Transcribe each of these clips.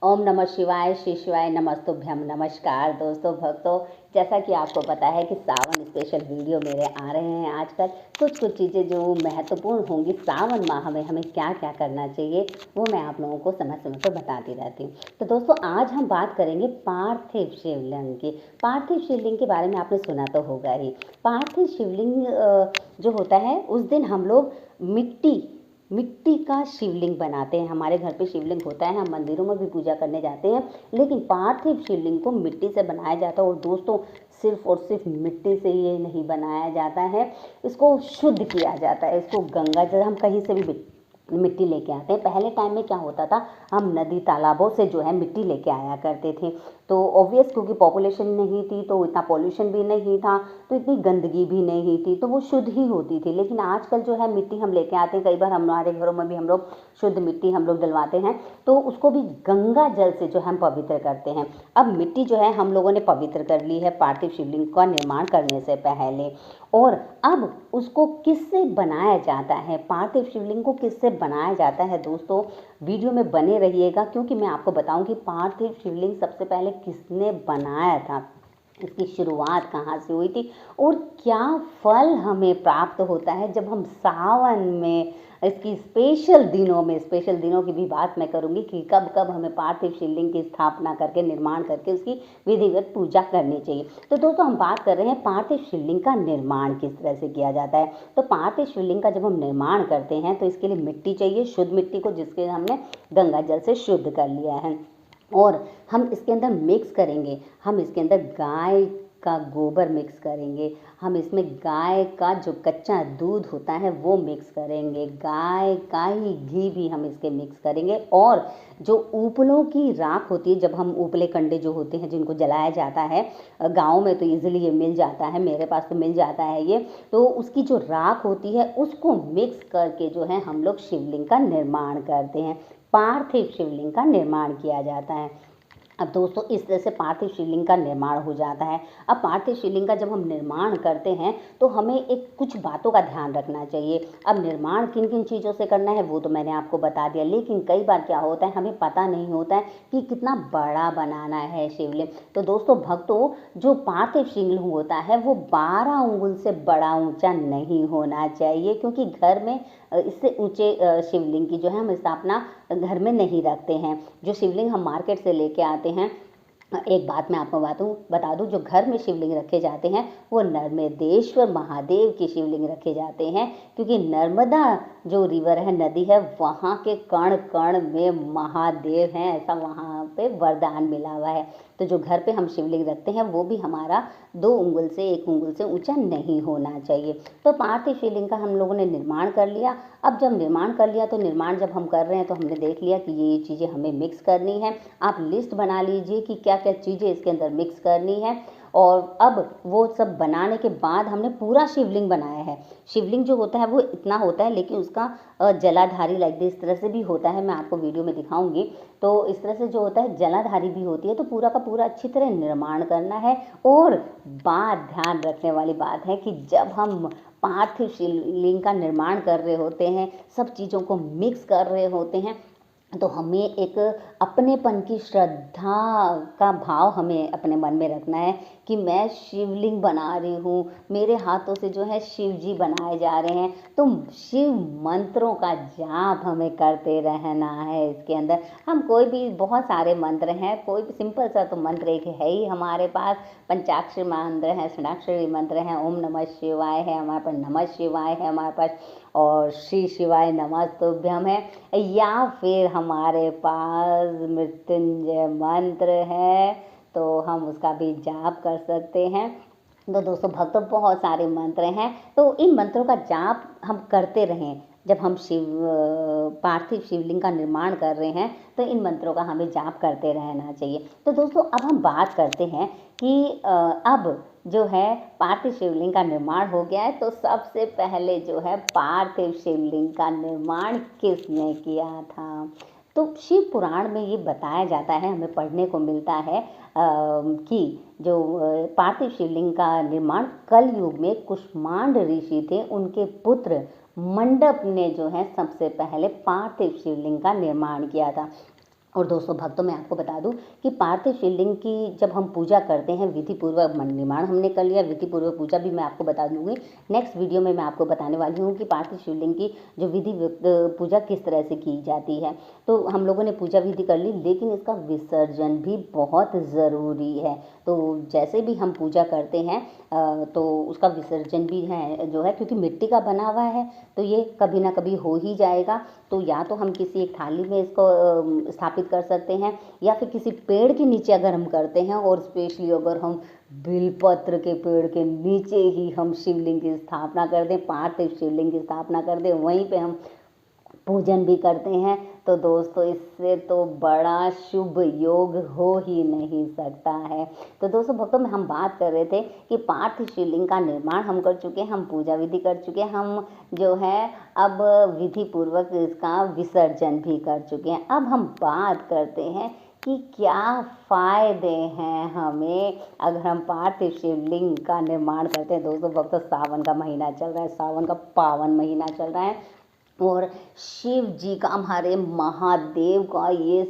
ओम नमः शिवाय, श्री शिवाय नमस्तुभ्यम। नमस्कार दोस्तों भक्तों, जैसा कि आपको पता है कि सावन स्पेशल वीडियो मेरे आ रहे हैं आजकल। कुछ चीज़ें जो महत्वपूर्ण होंगी सावन माह में हमें क्या क्या करना चाहिए वो मैं आप लोगों को समय समय पर बताती रहती हूँ। तो दोस्तों आज हम बात करेंगे पार्थिव शिवलिंग की। पार्थिव शिवलिंग के बारे में आपने सुना तो होगा ही। पार्थिव शिवलिंग जो होता है उस दिन हम लोग मिट्टी का शिवलिंग बनाते हैं। हमारे घर पे शिवलिंग होता है, हम मंदिरों में भी पूजा करने जाते हैं, लेकिन पार्थिव शिवलिंग को मिट्टी से बनाया जाता है। और दोस्तों सिर्फ और सिर्फ मिट्टी से ये नहीं बनाया जाता है, इसको शुद्ध किया जाता है। इसको गंगा जल, हम कहीं से भी मिट्टी लेके आते हैं। पहले टाइम में क्या होता था, हम नदी तालाबों से जो है मिट्टी लेके आया करते थे। तो ऑब्वियस क्योंकि पॉपुलेशन नहीं थी तो इतना पॉल्यूशन भी नहीं था, तो इतनी गंदगी भी नहीं थी, तो वो शुद्ध ही होती थी। लेकिन आजकल जो है मिट्टी हम लेके आते हैं, कई बार हमारे घरों में भी हम लोग शुद्ध मिट्टी हम लोग डलवाते हैं, तो उसको भी गंगा जल से जो हम पवित्र करते हैं। अब मिट्टी जो है हम लोगों ने पवित्र कर ली है पार्थिव शिवलिंग का निर्माण करने से पहले। और अब उसको किससे बनाया जाता है, पार्थिव शिवलिंग को किससे बनाया जाता है दोस्तों, वीडियो में बने रहिएगा, क्योंकि मैं आपको बताऊं कि पार्थिव शिवलिंग सबसे पहले किसने बनाया था, इसकी शुरुआत कहाँ से हुई थी और क्या फल हमें प्राप्त होता है जब हम सावन में इसकी स्पेशल दिनों की भी बात मैं करूँगी कि कब कब हमें पार्थिव शिवलिंग की स्थापना करके निर्माण करके उसकी विधिवत पूजा करनी चाहिए। तो दोस्तों हम बात कर रहे हैं पार्थिव शिवलिंग का निर्माण किस तरह से किया जाता है। तो पार्थिव शिवलिंग का जब हम निर्माण करते हैं तो इसके लिए मिट्टी चाहिए, शुद्ध मिट्टी को, जिसके हमने गंगा जल से शुद्ध कर लिया है। और हम इसके अंदर मिक्स करेंगे, हम इसके अंदर गाय का गोबर मिक्स करेंगे, हम इसमें गाय का जो कच्चा दूध होता है वो मिक्स करेंगे, गाय का ही घी भी हम इसके मिक्स करेंगे। और जो उपलों की राख होती है, जब हम उपले कंडे जो होते हैं जिनको जलाया जाता है, गाँव में तो इजीली ये मिल जाता है, मेरे पास तो मिल जाता है ये, तो उसकी जो राख होती है उसको मिक्स करके जो है हम लोग शिवलिंग का निर्माण करते हैं, पार्थिव शिवलिंग का निर्माण किया जाता है। अब दोस्तों इस तरह से पार्थिव शिवलिंग का निर्माण हो जाता है। अब पार्थिव शिवलिंग का जब हम निर्माण करते हैं तो हमें एक कुछ बातों का ध्यान रखना चाहिए। अब निर्माण किन किन चीज़ों से करना है वो तो मैंने आपको बता दिया, लेकिन कई बार क्या होता है हमें पता नहीं होता है कि कितना बड़ा बनाना है शिवलिंग। तो दोस्तों भक्तों, जो पार्थिव शिवलिंग होता है वो 12 अंगुल से बड़ा ऊंचा नहीं होना चाहिए, क्योंकि घर में इससे ऊंचे शिवलिंग की जो है हम स्थापना घर में नहीं रखते हैं। जो शिवलिंग हम मार्केट से लेके आते हैं, एक बात मैं आपको बता दूं, जो घर में शिवलिंग रखे जाते हैं वो नर्मदेश्वर महादेव की शिवलिंग रखे जाते हैं, क्योंकि नर्मदा जो रिवर है, नदी है, वहाँ के कण कण में महादेव हैं, ऐसा वहाँ पे वरदान मिला हुआ है। तो जो घर पे हम शिवलिंग रखते हैं वो भी हमारा 2 उंगल से 1 उंगल से ऊंचा नहीं होना चाहिए। तो पार्थिव शिवलिंग का हम लोगों ने निर्माण कर लिया। अब जब निर्माण कर लिया तो निर्माण जब हम कर रहे हैं तो हमने देख लिया कि ये चीज़ें हमें मिक्स करनी है। आप लिस्ट बना लीजिए कि क्या क्या चीज़ें इसके अंदर मिक्स करनी है। और अब वो सब बनाने के बाद हमने पूरा शिवलिंग बनाया है। शिवलिंग जो होता है वो इतना होता है, लेकिन उसका जलाधारी लाइक इस तरह से भी होता है, मैं आपको वीडियो में दिखाऊंगी। तो इस तरह से जो होता है जलाधारी भी होती है। तो पूरा का पूरा अच्छी तरह निर्माण करना है। और बात ध्यान रखने वाली बात है कि जब हम पार्थिव शिवलिंग का निर्माण कर रहे होते हैं, सब चीज़ों को मिक्स कर रहे होते हैं, तो हमें एक अपनेपन की श्रद्धा का भाव हमें अपने मन में रखना है कि मैं शिवलिंग बना रही हूँ, मेरे हाथों से जो है शिव जी बनाए जा रहे हैं। तो शिव मंत्रों का जाप हमें करते रहना है। इसके अंदर हम कोई भी, बहुत सारे मंत्र हैं, कोई भी सिंपल सा तो मंत्र एक है ही हमारे पास, पंचाक्षरी मंत्र है, षडाक्षरी मंत्र है, ओम नमः शिवाय है हमारे पास, नमः शिवाय है हमारे पास, और श्री शिवाय नमस्तुभ्यम है, या फिर हमारे पास मृत्युंजय मंत्र है, तो हम उसका भी जाप कर सकते हैं। तो दोस्तों भक्तों, बहुत सारे मंत्र हैं, तो इन मंत्रों का जाप हम करते रहें। जब हम पार्थिव शिवलिंग का निर्माण कर रहे हैं तो इन मंत्रों का हमें जाप करते रहना चाहिए। तो दोस्तों अब हम बात करते हैं कि अब जो है पार्थिव शिवलिंग का निर्माण हो गया है, तो सबसे पहले जो है पार्थिव शिवलिंग का निर्माण किसने किया था। तो शिव पुराण में ये बताया जाता है, हमें पढ़ने को मिलता है कि जो पार्थिव शिवलिंग का निर्माण कल युग में कुष्मांड ऋषि थे, उनके पुत्र मंडप ने जो है सबसे पहले पार्थिव शिवलिंग का निर्माण किया था। और दोस्तों भक्तों, मैं आपको बता दूं कि पार्थिव शिवलिंग की जब हम पूजा करते हैं, विधि पूर्वक निर्माण हमने कर लिया, विधि पूर्वक पूजा भी मैं आपको बता दूंगी। नेक्स्ट वीडियो में मैं आपको बताने वाली हूँ कि पार्थिव शिवलिंग की जो विधि पूजा किस तरह से की जाती है। तो हम लोगों ने पूजा विधि कर ली, लेकिन इसका विसर्जन भी बहुत ज़रूरी है। तो जैसे भी हम पूजा करते हैं तो उसका विसर्जन भी है जो है, क्योंकि मिट्टी का बना हुआ है तो ये कभी ना कभी हो ही जाएगा। तो या तो हम किसी एक थाली में इसको स्थापित कर सकते हैं, या फिर किसी पेड़ के नीचे अगर हम करते हैं, और स्पेशली अगर हम बिलपत्र के पेड़ के नीचे ही हम शिवलिंग की स्थापना कर दें, पार्थिव शिवलिंग की स्थापना कर दें, वहीं पे हम पूजन भी करते हैं, तो दोस्तों इससे तो बड़ा शुभ योग हो ही नहीं सकता है। तो दोस्तों भक्तों में हम बात कर रहे थे कि पार्थिव शिवलिंग का निर्माण हम कर चुके हैं, हम पूजा विधि कर चुके हैं, हम जो है अब विधि पूर्वक इसका विसर्जन भी कर चुके हैं। अब हम बात करते हैं कि क्या फ़ायदे हैं हमें अगर हम पार्थिव शिवलिंग का निर्माण करते हैं। दोस्तों भक्तों, सावन का महीना चल रहा है, सावन का पावन महीना चल रहा है, और शिव जी का, हमारे महादेव का ये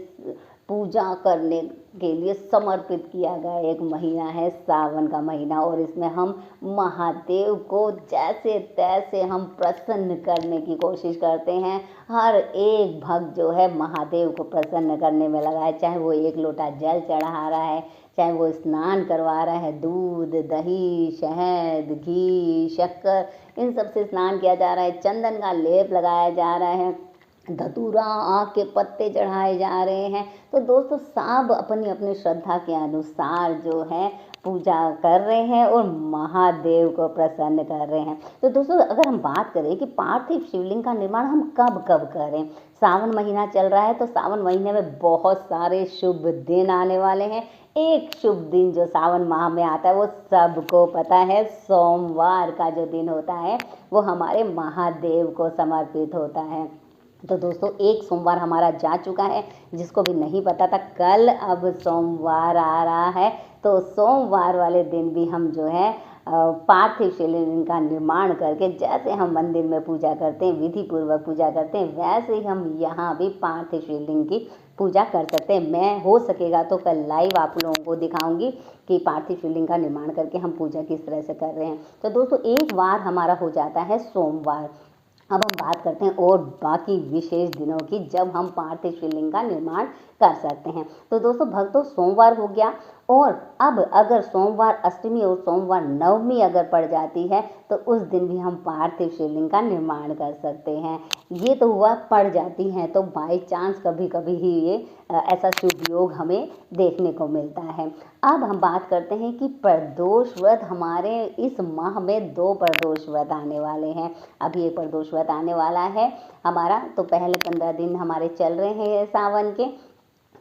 पूजा करने के लिए समर्पित किया गया एक महीना है सावन का महीना। और इसमें हम महादेव को जैसे तैसे हम प्रसन्न करने की कोशिश करते हैं। हर एक भक्त जो है महादेव को प्रसन्न करने में लगा है, चाहे वो एक लोटा जल चढ़ा रहा है, चाहे वो स्नान करवा रहा है, दूध दही शहद घी शक्कर इन सब से स्नान किया जा रहा है, चंदन का लेप लगाया जा रहा है, धतूरा आँख के पत्ते चढ़ाए जा रहे हैं। तो दोस्तों सब अपनी अपनी श्रद्धा के अनुसार जो है पूजा कर रहे हैं और महादेव को प्रसन्न कर रहे हैं। तो दोस्तों अगर हम बात करें कि पार्थिव शिवलिंग का निर्माण हम कब कब करें, सावन महीना चल रहा है, तो सावन महीने में बहुत सारे शुभ दिन आने वाले हैं। एक शुभ दिन जो सावन माह में आता है वो सबको पता है, सोमवार का जो दिन होता है वो हमारे महादेव को समर्पित होता है। तो दोस्तों एक सोमवार हमारा जा चुका है, जिसको भी नहीं पता था कल अब सोमवार आ रहा है। तो सोमवार वाले दिन भी हम जो है पार्थिव शिवलिंग का निर्माण करके, जैसे हम मंदिर में पूजा करते हैं, विधि पूर्वक पूजा करते हैं, वैसे ही हम यहाँ भी पार्थिव शिवलिंग की पूजा कर सकते हैं। मैं हो सकेगा तो कल लाइव आप लोगों को दिखाऊंगी कि पार्थिव शिवलिंग का निर्माण करके हम पूजा किस तरह से कर रहे हैं। तो दोस्तों एक बार हमारा हो जाता है सोमवार। अब हम बात करते हैं और बाकी विशेष दिनों की जब हम पार्थिव शिवलिंग का निर्माण कर सकते हैं। तो दोस्तों भक्तों, सोमवार हो गया, और अब अगर सोमवार अष्टमी और सोमवार नवमी अगर पड़ जाती है तो उस दिन भी हम पार्थिव शिवलिंग का निर्माण कर सकते हैं। ये तो हुआ पड़ जाती हैं, तो बाई चांस कभी कभी ही ये ऐसा शुभ योग हमें देखने को मिलता है। अब हम बात करते हैं कि प्रदोष व्रत, हमारे इस माह में 2 प्रदोष व्रत आने वाले हैं। अभी एक प्रदोष व्रत आने वाला है हमारा, तो पहले 15 दिन हमारे चल रहे हैं सावन के,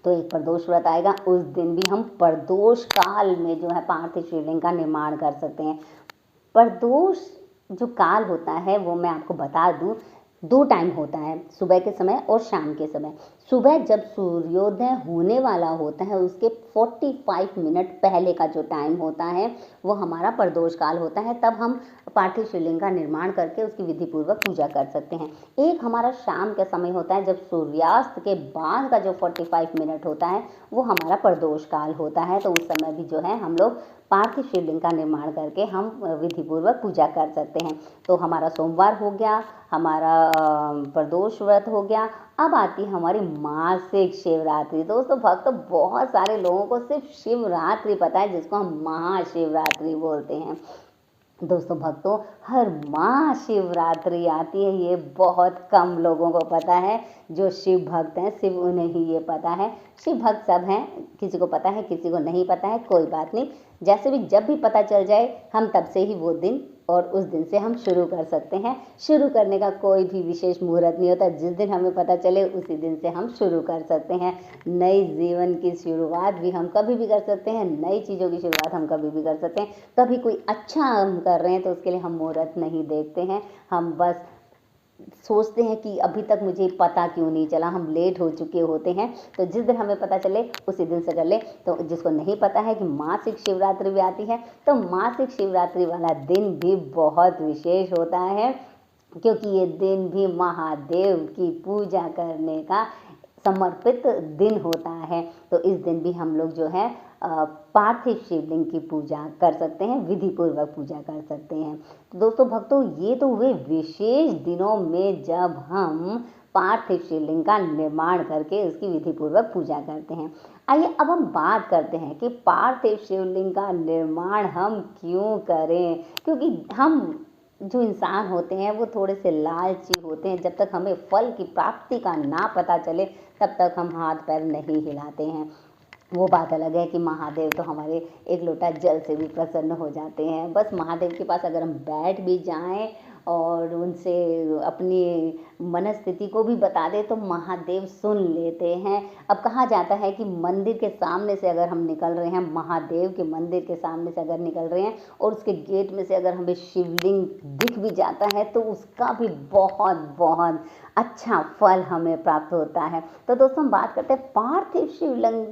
तो एक प्रदोष व्रत आएगा, उस दिन भी हम प्रदोष काल में जो है पार्थिव शिवलिंग का निर्माण कर सकते हैं। प्रदोष जो काल होता है वो मैं आपको बता दूं, 2 टाइम होता है, सुबह के समय और शाम के समय। सुबह जब सूर्योदय होने वाला होता है उसके 45 मिनट पहले का जो टाइम होता है वो हमारा प्रदोष काल होता है, तब हम पार्थिव शिवलिंग का निर्माण करके उसकी विधि पूर्वक पूजा कर सकते हैं। एक हमारा शाम का समय होता है, जब सूर्यास्त के बाद का जो 45 मिनट होता है वो हमारा प्रदोष काल होता है। तो उस समय भी जो है हम लोग पार्थिव शिवलिंग का निर्माण करके हम विधि पूर्वक पूजा कर सकते हैं। तो हमारा सोमवार हो गया, हमारा प्रदोष व्रत हो गया। अब आती है हमारी मासिक शिवरात्रि। दोस्तों भक्तों, बहुत सारे लोगों को सिर्फ शिवरात्रि पता है, जिसको हम महाशिवरात्रि बोलते हैं। दोस्तों भक्तों, हर महाशिवरात्रि आती है, ये बहुत कम लोगों को पता है। जो शिव भक्त हैं सिर्फ उन्हें ही ये पता है। शिव भक्त सब हैं, किसी को पता है किसी को नहीं पता है, कोई बात नहीं। जैसे भी जब भी पता चल जाए हम तब से ही वो दिन और उस दिन से हम शुरू कर सकते हैं। शुरू करने का कोई भी विशेष मुहूर्त नहीं होता, जिस दिन हमें पता चले उसी दिन से हम शुरू कर सकते हैं। नई जीवन की शुरुआत भी हम कभी भी कर सकते हैं, नई चीज़ों की शुरुआत हम कभी भी कर सकते हैं। कभी कोई अच्छा हम कर रहे हैं तो उसके लिए हम मुहूर्त नहीं देखते हैं, हम बस सोचते हैं कि अभी तक मुझे पता क्यों नहीं चला, हम लेट हो चुके होते हैं। तो जिस दिन हमें पता चले उसी दिन से कर ले। तो जिसको नहीं पता है कि मासिक शिवरात्रि भी आती है, तो मासिक शिवरात्रि वाला दिन भी बहुत विशेष होता है, क्योंकि ये दिन भी महादेव की पूजा करने का समर्पित दिन होता है। तो इस दिन भी हम लोग जो है पार्थिव शिवलिंग की पूजा कर सकते हैं, विधि पूर्वक पूजा कर सकते हैं। तो दोस्तों भक्तों, ये तो हुए विशेष दिनों में जब हम पार्थिव शिवलिंग का निर्माण करके उसकी विधि पूर्वक पूजा करते हैं। आइए अब हम बात करते हैं कि पार्थिव शिवलिंग का निर्माण हम क्यों करें, क्योंकि हम जो इंसान होते हैं वो थोड़े से लालची होते हैं। जब तक हमें फल की प्राप्ति का ना पता चले तब तक हम हाथ पैर नहीं हिलाते हैं। वो बात अलग है कि महादेव तो हमारे एक लोटा जल से भी प्रसन्न हो जाते हैं। बस महादेव के पास अगर हम बैठ भी जाएं और उनसे अपनी मनस्थिति को भी बता दें तो महादेव सुन लेते हैं। अब कहा जाता है कि मंदिर के सामने से अगर हम निकल रहे हैं, महादेव के मंदिर के सामने से अगर निकल रहे हैं और उसके गेट में से अगर हमें शिवलिंग दिख भी जाता है तो उसका भी बहुत बहुत अच्छा फल हमें प्राप्त होता है। तो दोस्तों हम बात करते हैं पार्थिव शिवलिंग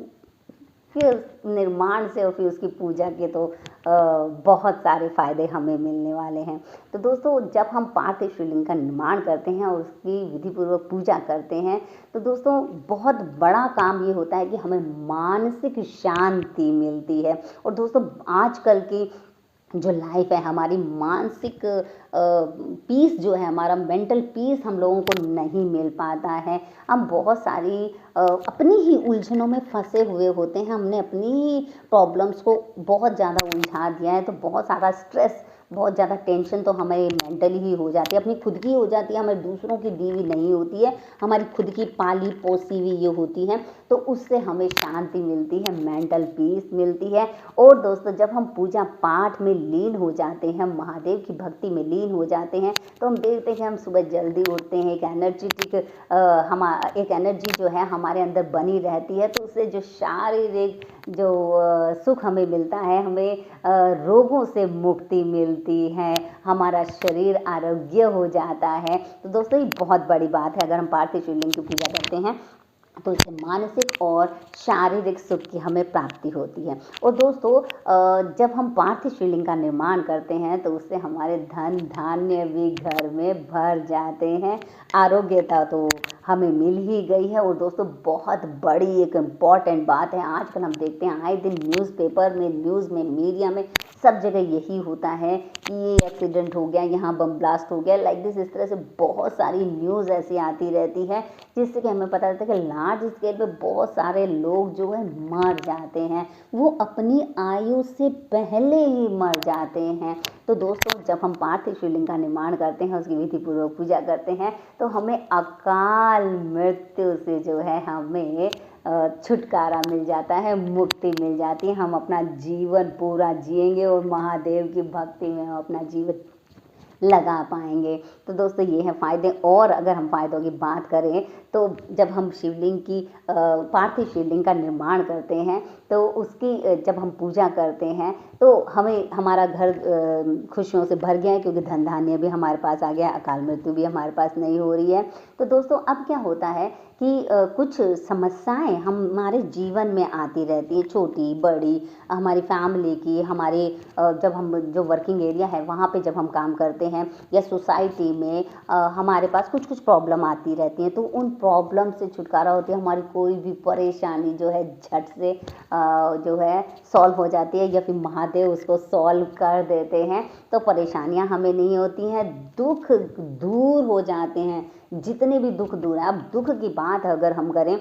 के निर्माण से और फिर उसकी पूजा के तो बहुत सारे फायदे हमें मिलने वाले हैं। तो दोस्तों जब हम पार्थिव शिवलिंग का निर्माण करते हैं और उसकी विधि पूर्वक पूजा करते हैं तो दोस्तों बहुत बड़ा काम ये होता है कि हमें मानसिक शांति मिलती है। और दोस्तों आजकल की जो लाइफ है, हमारी मानसिक पीस जो है, हमारा मेंटल पीस हम लोगों को नहीं मिल पाता है। हम बहुत सारी अपनी ही उलझनों में फंसे हुए होते हैं। हमने अपनी ही प्रॉब्लम्स को बहुत ज़्यादा उलझा दिया है, तो बहुत सारा स्ट्रेस, बहुत ज़्यादा टेंशन तो हमें मेंटली ही हो जाती है, अपनी खुद की हो जाती है, हमें दूसरों की दी हुई नहीं होती है, हमारी खुद की पाली पोसी हुई ये होती है। तो उससे हमें शांति मिलती है, मेंटल पीस मिलती है। और दोस्तों जब हम पूजा पाठ में लीन हो जाते हैं, महादेव की भक्ति में लीन हो जाते हैं, तो हम देखते हैं हम सुबह जल्दी उठते हैं, एक एनर्जेटिक एक एनर्जी जो है हमारे अंदर बनी रहती है। तो उससे जो शारीरिक जो सुख हमें मिलता है, हमें रोगों से मुक्ति मिलती है, हमारा शरीर आरोग्य हो जाता है। तो दोस्तों ये बहुत बड़ी बात है। अगर हम पार्थिव शिवलिंग की पूजा करते हैं तो इससे मानसिक और शारीरिक सुख की हमें प्राप्ति होती है। और दोस्तों जब हम पार्थिव शिवलिंग का निर्माण करते हैं तो उससे हमारे धन धान्य भी घर में भर जाते हैं। आरोग्यता तो हमें मिल ही गई है। और दोस्तों बहुत बड़ी एक इम्पॉर्टेंट बात है, आजकल हम देखते हैं आए दिन न्यूज़पेपर में, न्यूज़ में, मीडिया में, सब जगह यही होता है कि ये एक्सीडेंट हो गया, यहाँ बम ब्लास्ट हो गया, लाइक दिस। इस तरह से बहुत सारी न्यूज़ ऐसी आती रहती है जिससे कि हमें पता चलता है कि लार्ज स्केल पे बहुत सारे लोग जो है मर जाते हैं, वो अपनी आयु से पहले ही मर जाते हैं। तो दोस्तों जब हम पार्थिव शिवलिंग का निर्माण करते हैं, उसकी विधि पूर्वक पूजा करते हैं, तो हमें अकाल मृत्यु से जो है हमें छुटकारा मिल जाता है, मुक्ति मिल जाती है। हम अपना जीवन पूरा जिएंगे और महादेव की भक्ति में हम अपना जीवन लगा पाएंगे। तो दोस्तों ये है फ़ायदे। और अगर हम फ़ायदों की बात करें तो जब हम शिवलिंग की पार्थिव शिवलिंग का निर्माण करते हैं तो उसकी जब हम पूजा करते हैं तो हमें हमारा घर खुशियों से भर गया है, क्योंकि धन धान्य भी हमारे पास आ गया, अकाल मृत्यु भी हमारे पास नहीं हो रही है। तो दोस्तों अब क्या होता है कि कुछ समस्याएं हमारे जीवन में आती रहती है, छोटी बड़ी, हमारी फैमिली की, हमारे जब हम जो वर्किंग एरिया है वहाँ पे जब हम काम करते हैं या सोसाइटी में हमारे पास कुछ कुछ प्रॉब्लम आती रहती हैं। तो उन प्रॉब्लम से छुटकारा होती है, हमारी कोई भी परेशानी जो है झट से जो है सॉल्व हो जाती है, या फिर महादेव उसको सॉल्व कर देते हैं। तो परेशानियां हमें नहीं होती हैं, दुख दूर हो जाते हैं, जितने भी दुख दूर है। अब दुख की बात अगर हम करें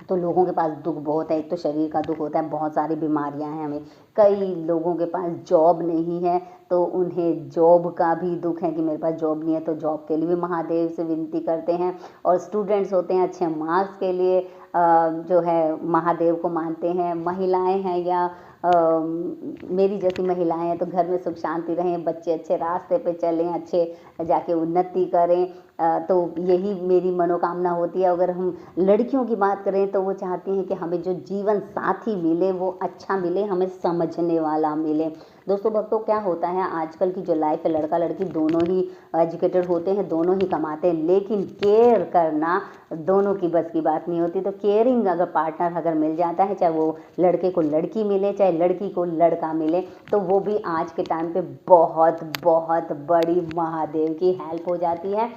तो लोगों के पास दुख बहुत है। एक तो शरीर का दुख होता है, बहुत सारी बीमारियां हैं हमें, कई लोगों के पास जॉब नहीं है तो उन्हें जॉब का भी दुख है कि मेरे पास जॉब नहीं है, तो जॉब के लिए भी महादेव से विनती करते हैं। और स्टूडेंट्स होते हैं, अच्छे मार्क्स के लिए जो है महादेव को मानते हैं। महिलाएं हैं या मेरी जैसी महिलाएं हैं तो घर में सुख शांति रहें, बच्चे अच्छे रास्ते पे चलें, अच्छे जाके उन्नति करें, तो यही मेरी मनोकामना होती है। अगर हम लड़कियों की बात करें तो वो चाहती हैं कि हमें जो जीवन साथी मिले वो अच्छा मिले, हमें समझने वाला मिले। दोस्तों भक्तों क्या होता है, आजकल की जो लाइफ है, लड़का लड़की दोनों ही एजुकेटेड होते हैं, दोनों ही कमाते हैं, लेकिन केयर करना दोनों की बस की बात नहीं होती। तो केयरिंग अगर पार्टनर अगर मिल जाता है, चाहे वो लड़के को लड़की मिले चाहे लड़की को लड़का मिले, तो वो भी आज के टाइम पे बहुत बहुत बड़ी महादेव की हेल्प हो जाती है।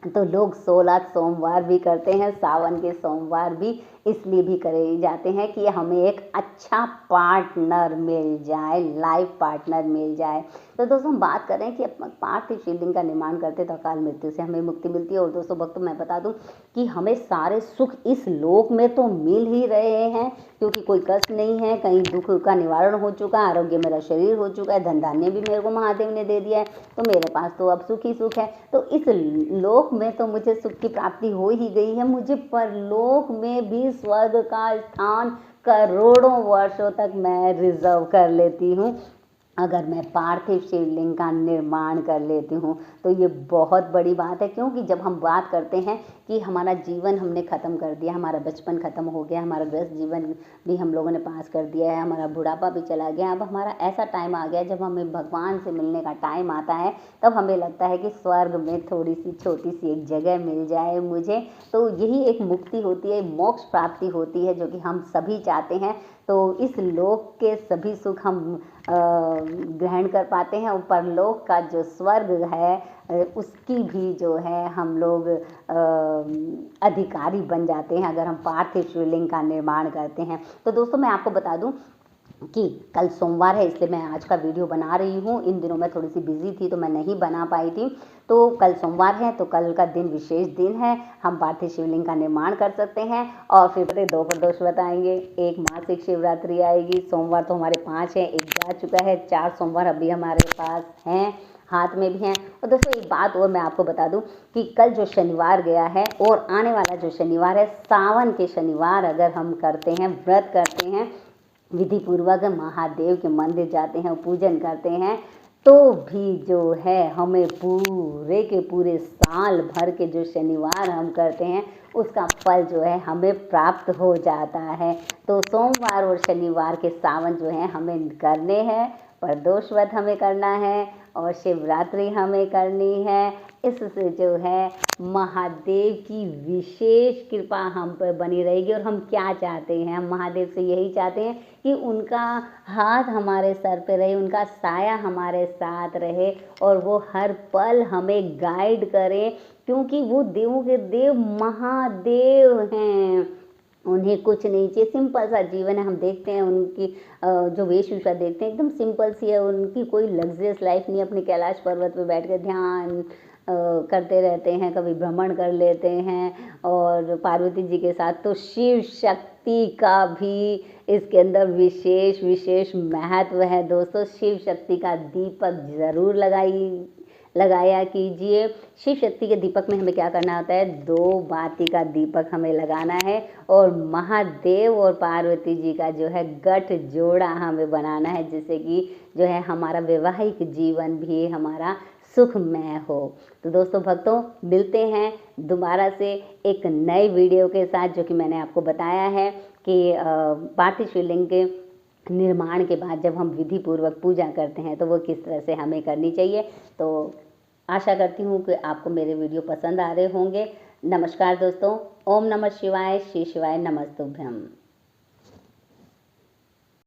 तो लोग 16 सोमवार भी करते हैं। सावन के सोमवार भी इसलिए भी करे जाते हैं कि हमें एक अच्छा पार्टनर मिल जाए, लाइफ पार्टनर मिल जाए। तो दोस्तों हम बात करें कि पार्थिव शिवलिंग का निर्माण करते तो अकाल मृत्यु से हमें मुक्ति मिलती है। और दोस्तों भक्तों मैं बता दूं कि हमें सारे सुख इस लोक में तो मिल ही रहे हैं, क्योंकि कोई कष्ट नहीं है, कहीं दुख का निवारण हो चुका है, आरोग्य मेरा शरीर हो चुका है, धन धान्य भी मेरे को महादेव ने दे दिया है, तो मेरे पास तो अब सुख ही सुख है। तो इस लोक में तो मुझे सुख की प्राप्ति हो ही गई है, मुझे परलोक में भी स्वर्ग का स्थान करोड़ों वर्षों तक मैं रिजर्व कर लेती हूँ अगर मैं पार्थिव शिवलिंग का निर्माण कर लेती हूँ। तो ये बहुत बड़ी बात है, क्योंकि जब हम बात करते हैं कि हमारा जीवन हमने ख़त्म कर दिया, हमारा बचपन ख़त्म हो गया, हमारा गृहस्थ जीवन भी हम लोगों ने पास कर दिया है, हमारा बुढ़ापा भी चला गया, अब हमारा ऐसा टाइम आ गया जब हमें भगवान से मिलने का टाइम आता है, तब हमें लगता है कि स्वर्ग में थोड़ी सी छोटी सी एक जगह मिल जाए मुझे। तो यही एक मुक्ति होती है, मोक्ष प्राप्ति होती है, जो कि हम सभी चाहते हैं। तो इस लोक के सभी सुख हम ग्रहण कर पाते हैं, और परलोक का जो स्वर्ग है उसकी भी जो है हम लोग अधिकारी बन जाते हैं अगर हम पार्थिव शिवलिंग का निर्माण करते हैं। तो दोस्तों मैं आपको बता दूं कि कल सोमवार है, इसलिए मैं आज का वीडियो बना रही हूँ। इन दिनों मैं थोड़ी सी बिजी थी तो मैं नहीं बना पाई थी। तो कल सोमवार है, तो कल का दिन विशेष दिन है, हम पार्थिव शिवलिंग का निर्माण कर सकते हैं। और फिर दो प्रदोष बताएंगे, एक मासिक शिवरात्रि आएगी, सोमवार तो हमारे 5 हैं, एक जा चुका है, 4 सोमवार अभी हमारे पास हैं, हाथ में भी हैं। और दोस्तों एक बात और मैं आपको बता दूं कि कल जो शनिवार गया है और आने वाला जो शनिवार है, सावन के शनिवार अगर हम करते हैं, व्रत करते हैं, विधि पूर्वक महादेव के मंदिर जाते हैं, पूजन करते हैं, तो भी जो है हमें पूरे के पूरे साल भर के जो शनिवार हम करते हैं उसका फल जो है हमें प्राप्त हो जाता है। तो सोमवार और शनिवार के सावन जो है हमें करने हैं, प्रदोष व्रत हमें करना है और शिवरात्रि हमें करनी है। इससे जो है महादेव की विशेष कृपा हम पर बनी रहेगी। और हम क्या चाहते हैं, हम महादेव से यही चाहते हैं कि उनका हाथ हमारे सर पे रहे, उनका साया हमारे साथ रहे और वो हर पल हमें गाइड करें, क्योंकि वो देवों के देव महादेव हैं, उन्हें कुछ नहीं चाहिए, सिंपल सा जीवन है। हम देखते हैं उनकी जो वेशभूषा देखते हैं एकदम सिंपल सी है, उनकी कोई लग्जरियस लाइफ नहीं है। अपने कैलाश पर्वत पे बैठ कर ध्यान करते रहते हैं, कभी भ्रमण कर लेते हैं, और पार्वती जी के साथ तो शिव शक्ति का भी इसके अंदर विशेष विशेष महत्व है। दोस्तों शिव शक्ति का दीपक ज़रूर लगाया कीजिए। शिव शक्ति के दीपक में हमें क्या करना होता है, 2 बाती का दीपक हमें लगाना है, और महादेव और पार्वती जी का जो है गठ जोड़ा हमें बनाना है, जिससे कि जो है हमारा वैवाहिक जीवन भी हमारा सुखमय हो। तो दोस्तों भक्तों मिलते हैं दोबारा से एक नए वीडियो के साथ, जो कि मैंने आपको बताया है कि पार्थिव शिवलिंग के निर्माण के बाद जब हम विधि पूर्वक पूजा करते हैं तो वो किस तरह से हमें करनी चाहिए। तो आशा करती हूँ कि आपको मेरे वीडियो पसंद आ रहे होंगे। नमस्कार दोस्तों, ओम नमः शिवाय, श्री शिवाय नमस्तुभ्यम।